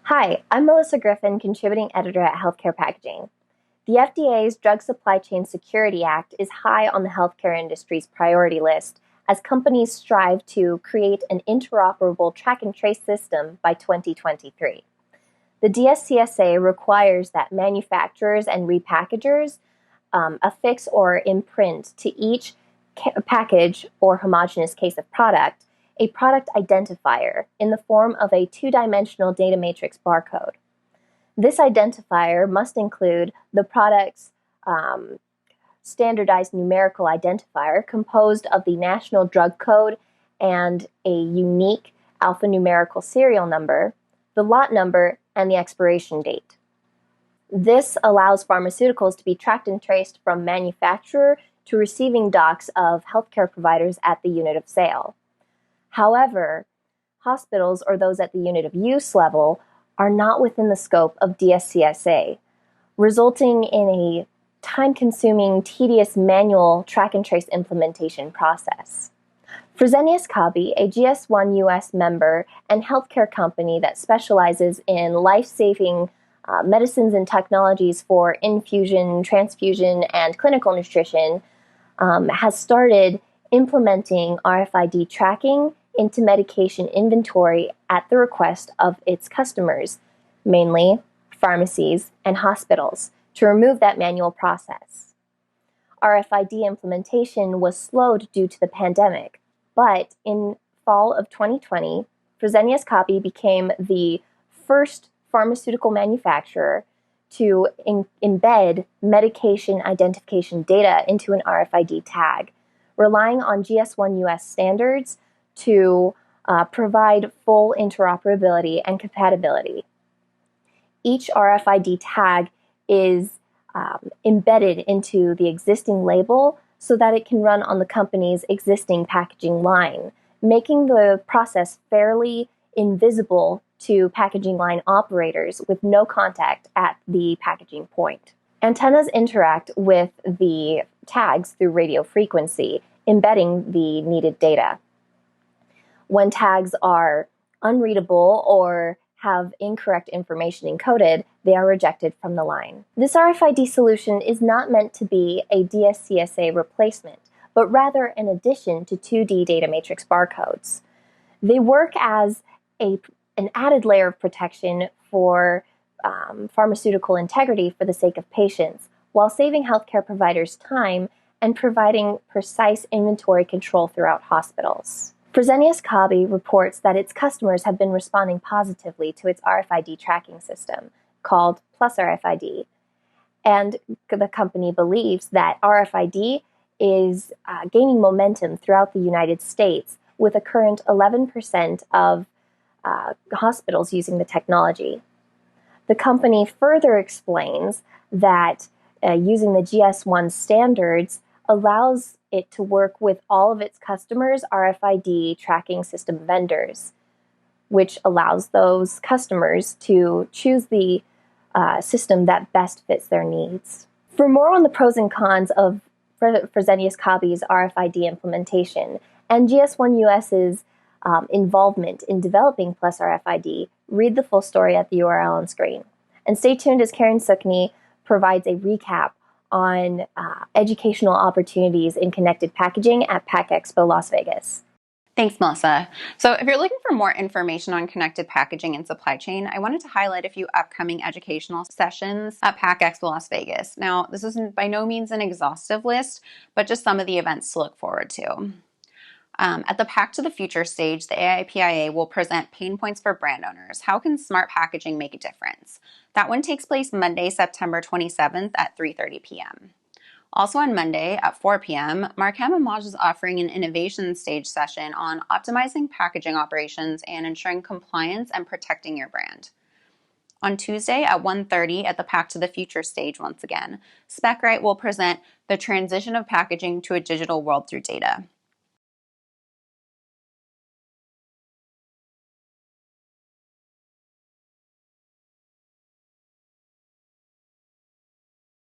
Hi, I'm Melissa Griffin, contributing editor at Healthcare Packaging. The FDA's Drug Supply Chain Security Act is high on the healthcare industry's priority list as companies strive to create an interoperable track and trace system by 2023. The DSCSA requires that manufacturers and repackagers affix or imprint to each package or homogeneous case of product a product identifier in the form of a two-dimensional data matrix barcode. This identifier must include the product's standardized numerical identifier composed of the national drug code and a unique alphanumerical serial number, the lot number, and the expiration date. This allows pharmaceuticals to be tracked and traced from manufacturer to receiving docks of healthcare providers at the unit of sale. However, hospitals or those at the unit of use level are not within the scope of DSCSA, resulting in a time-consuming, tedious manual track and trace implementation process. Fresenius Kabi, a GS1 US member and healthcare company that specializes in life-saving medicines and technologies for infusion, transfusion, and clinical nutrition, has started implementing RFID tracking into medication inventory at the request of its customers, mainly pharmacies and hospitals, to remove that manual process. RFID implementation was slowed due to the pandemic, but in fall of 2020, Fresenius Kabi became the first pharmaceutical manufacturer to embed medication identification data into an RFID tag, relying on GS1 US standards to provide full interoperability and compatibility. Each RFID tag is embedded into the existing label so that it can run on the company's existing packaging line, making the process fairly invisible to packaging line operators with no contact at the packaging point. Antennas interact with the tags through radio frequency, embedding the needed data. When tags are unreadable or have incorrect information encoded, they are rejected from the line. This RFID solution is not meant to be a DSCSA replacement, but rather an addition to 2D data matrix barcodes. They work as an added layer of protection for pharmaceutical integrity for the sake of patients, while saving healthcare providers time and providing precise inventory control throughout hospitals. Fresenius Kabi reports that its customers have been responding positively to its RFID tracking system, called Plus RFID, and the company believes that RFID is gaining momentum throughout the United States, with a current 11% of hospitals using the technology. The company further explains that using the GS1 standards allows it to work with all of its customers' RFID tracking system vendors, which allows those customers to choose the system that best fits their needs. For more on the pros and cons of Fresenius Kabi's RFID implementation and GS1 US's involvement in developing Plus RFID, read the full story at the URL on screen. And stay tuned as Karen Sukni provides a recap on educational opportunities in connected packaging at EXPO Las Vegas. Thanks, Melissa. So if you're looking for more information on connected packaging and supply chain, I wanted to highlight a few upcoming educational sessions at EXPO Las Vegas. Now, this is by no means an exhaustive list, but just some of the events to look forward to. At the Pack to the Future stage, the AIPIA will present pain points for brand owners. How can smart packaging make a difference? That one takes place Monday, September 27th at 3:30 p.m. Also on Monday at 4 p.m., Markham and Maj is offering an innovation stage session on optimizing packaging operations and ensuring compliance and protecting your brand. On Tuesday at 1:30 at the Pack to the Future stage once again, SpecRite will present the transition of packaging to a digital world through data.